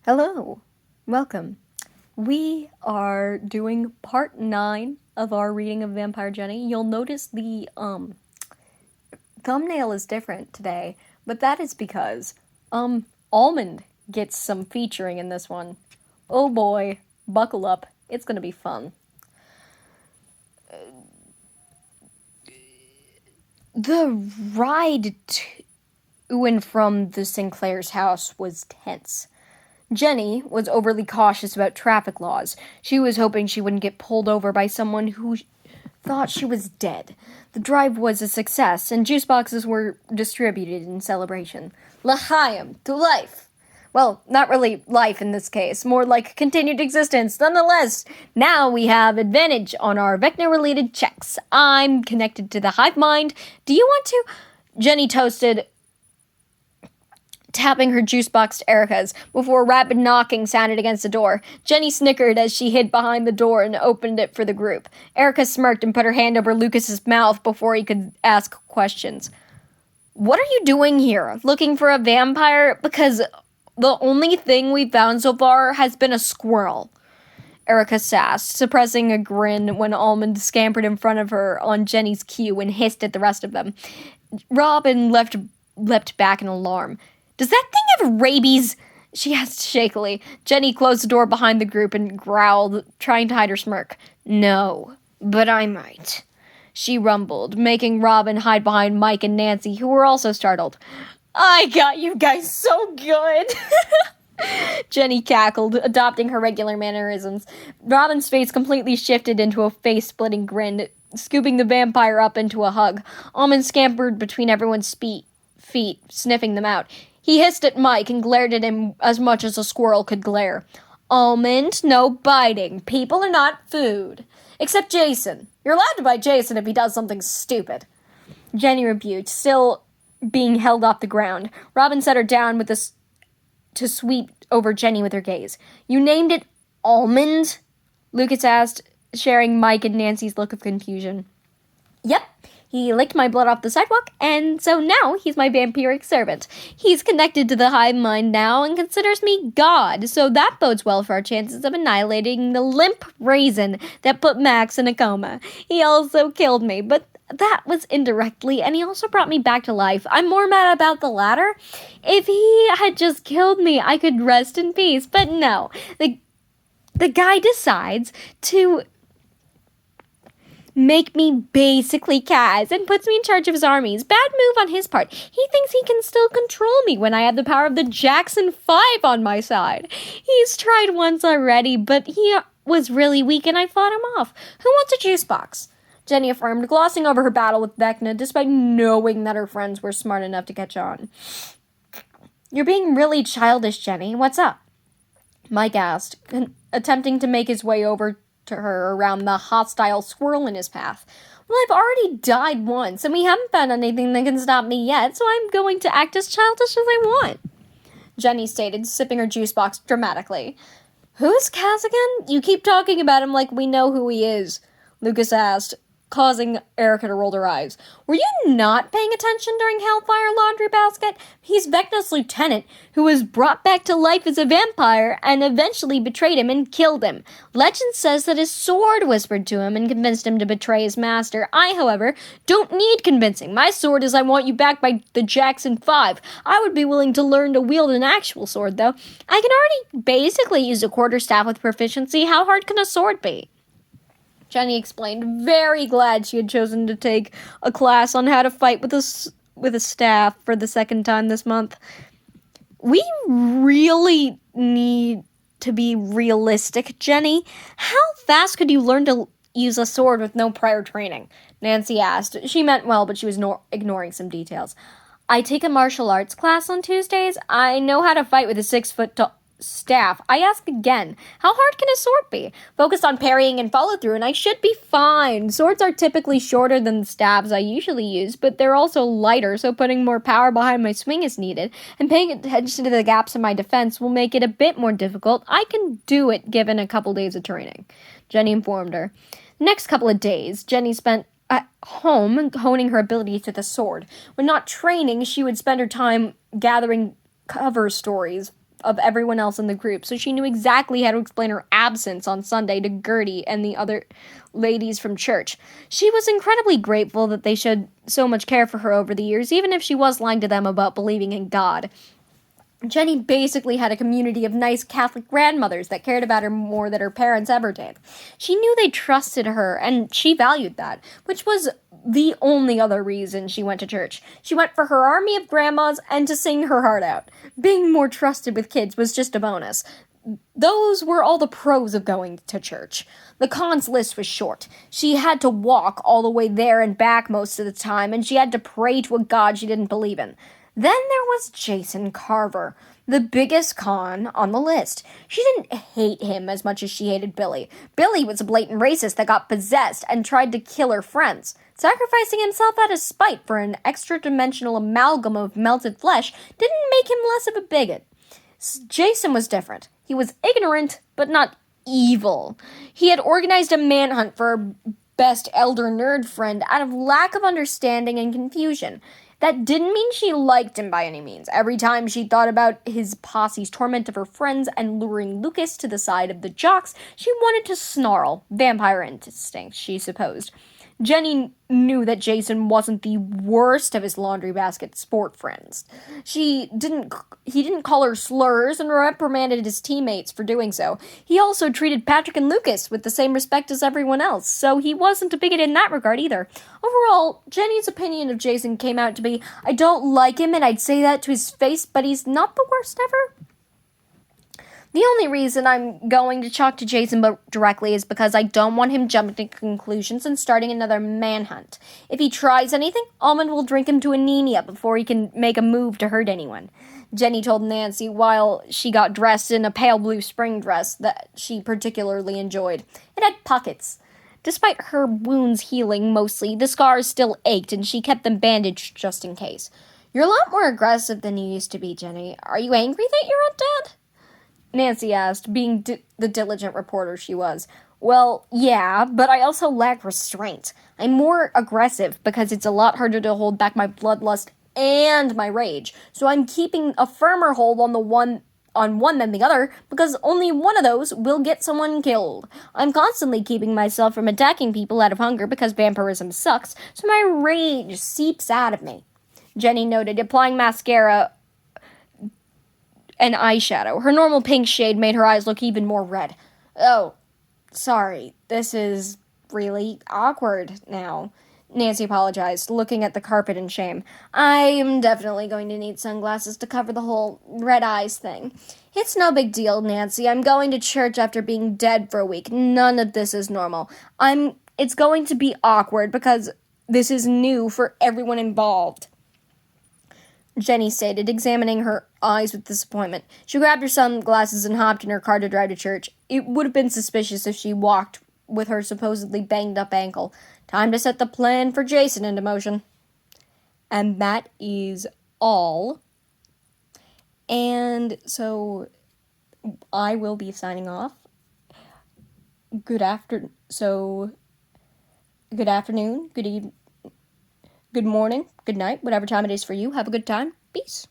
Hello, welcome. We are doing part 9 of our reading of Vampire Jenny. You'll notice the thumbnail is different today, but that is because Almond gets some featuring in this one. Oh boy, buckle up. It's gonna be fun. The ride to and from the Sinclair's house was tense. Jenny was overly cautious about traffic laws. She was hoping she wouldn't get pulled over by someone who thought she was dead. The drive was a success, and juice boxes were distributed in celebration. L'chaim, to life! Well, not really life in this case, more like continued existence. Nonetheless, now we have advantage on our Vecna-related checks. I'm connected to the hive mind. Do you want to? Jenny toasted, tapping her juice box to Erica's before a rapid knocking sounded against the door. Jenny snickered as she hid behind the door and opened it for the group. Erica smirked and put her hand over Lucas's mouth before he could ask questions. What are you doing here? Looking for a vampire? Because the only thing we've found so far has been a squirrel. Erica sassed, suppressing a grin when Almond scampered in front of her on Jenny's cue and hissed at the rest of them. Robin leapt back in alarm. Does that thing have rabies? She asked shakily. Jenny closed the door behind the group and growled, trying to hide her smirk. No, but I might. She rumbled, making Robin hide behind Mike and Nancy, who were also startled. I got you guys so good! Jenny cackled, adopting her regular mannerisms. Robin's face completely shifted into a face-splitting grin, scooping the vampire up into a hug. Almond scampered between everyone's feet, sniffing them out. He hissed at Mike and glared at him as much as a squirrel could glare. Almond, no biting. People are not food. Except Jason. You're allowed to bite Jason if he does something stupid. Jenny rebuked, still being held off the ground. Robin set her down to sweep over Jenny with her gaze. You named it Almond? Lucas asked, sharing Mike and Nancy's look of confusion. Yep. He licked my blood off the sidewalk, and so now he's my vampiric servant. He's connected to the hive mind now and considers me God, so that bodes well for our chances of annihilating the limp raisin that put Max in a coma. He also killed me, but that was indirectly, and he also brought me back to life. I'm more mad about the latter. If he had just killed me, I could rest in peace, but no. The guy decides to make me basically Kaz and puts me in charge of his armies. Bad move on his part. He thinks he can still control me when I have the power of the Jackson 5 on my side. He's tried once already, but he was really weak and I fought him off. Who wants a juice box? Jenny affirmed, glossing over her battle with Vecna despite knowing that her friends were smart enough to catch on. You're being really childish, Jenny. What's up? Mike asked, attempting to make his way over to her around the hostile squirrel in his path. Well, I've already died once, and we haven't found anything that can stop me yet, so I'm going to act as childish as I want. Jenny stated, sipping her juice box dramatically. Who's Kaz again? You keep talking about him like we know who he is, Lucas asked, causing Erica to roll her eyes. Were you not paying attention during Hellfire Laundry Basket? He's Vecna's lieutenant, who was brought back to life as a vampire and eventually betrayed him and killed him. Legend says that his sword whispered to him and convinced him to betray his master. I, however, don't need convincing. My sword is I want you back by the Jackson 5. I would be willing to learn to wield an actual sword, though. I can already basically use a quarterstaff with proficiency. How hard can a sword be? Jenny explained, very glad she had chosen to take a class on how to fight with a staff for the second time this month. We really need to be realistic, Jenny. How fast could you learn to use a sword with no prior training? Nancy asked. She meant well, but she was ignoring some details. I take a martial arts class on Tuesdays. I know how to fight with a 6-foot staff. I ask again, how hard can a sword be? Focus on parrying and follow through and I should be fine. Swords are typically shorter than the staves I usually use, but they're also lighter, so putting more power behind my swing is needed, and paying attention to the gaps in my defense will make it a bit more difficult. I can do it given a couple days of training, Jenny informed her. The next couple of days, Jenny spent at home honing her abilities with the sword. When not training, she would spend her time gathering cover stories of everyone else in the group, so she knew exactly how to explain her absence on Sunday to Gertie and the other ladies from church. She was incredibly grateful that they showed so much care for her over the years, even if she was lying to them about believing in God. Jenny basically had a community of nice Catholic grandmothers that cared about her more than her parents ever did. She knew they trusted her, and she valued that, which was the only other reason she went to church. She went for her army of grandmas and to sing her heart out. Being more trusted with kids was just a bonus. Those were all the pros of going to church. The cons list was short. She had to walk all the way there and back most of the time, and she had to pray to a god she didn't believe in. Then there was Jason Carver, the biggest con on the list. She didn't hate him as much as she hated Billy. Billy was a blatant racist that got possessed and tried to kill her friends. Sacrificing himself out of spite for an extra-dimensional amalgam of melted flesh didn't make him less of a bigot. Jason was different. He was ignorant, but not evil. He had organized a manhunt for her best elder nerd friend out of lack of understanding and confusion. That didn't mean she liked him by any means. Every time she thought about his posse's torment of her friends and luring Lucas to the side of the jocks, she wanted to snarl. Vampire instinct, she supposed. Jenny knew that Jason wasn't the worst of his laundry basket sport friends. He didn't call her slurs and reprimanded his teammates for doing so. He also treated Patrick and Lucas with the same respect as everyone else, so he wasn't a bigot in that regard either. Overall, Jenny's opinion of Jason came out to be, I don't like him and I'd say that to his face, but he's not the worst ever. The only reason I'm going to talk to Jason directly is because I don't want him jumping to conclusions and starting another manhunt. If he tries anything, Almond will drink him to anemia before he can make a move to hurt anyone. Jenny told Nancy while she got dressed in a pale blue spring dress that she particularly enjoyed. It had pockets. Despite her wounds healing mostly, the scars still ached and she kept them bandaged just in case. You're a lot more aggressive than you used to be, Jenny. Are you angry that you're not dead? Nancy asked, being the diligent reporter she was. Well, yeah, but I also lack restraint. I'm more aggressive because it's a lot harder to hold back my bloodlust and my rage, so I'm keeping a firmer hold on one than the other, because only one of those will get someone killed. I'm constantly keeping myself from attacking people out of hunger because vampirism sucks, so my rage seeps out of me. Jenny noted, applying mascara and eyeshadow. Her normal pink shade made her eyes look even more red. Oh, sorry. This is really awkward now. Nancy apologized, looking at the carpet in shame. I'm definitely going to need sunglasses to cover the whole red eyes thing. It's no big deal, Nancy. I'm going to church after being dead for a week. None of this is normal. It's going to be awkward because this is new for everyone involved, Jenny stated, examining her eyes with disappointment. She grabbed her sunglasses and hopped in her car to drive to church. It would have been suspicious if she walked with her supposedly banged-up ankle. Time to set the plan for Jason into motion. And that is all. And so I will be signing off. Good afternoon, good evening, good morning, good night, whatever time it is for you. Have a good time. Peace.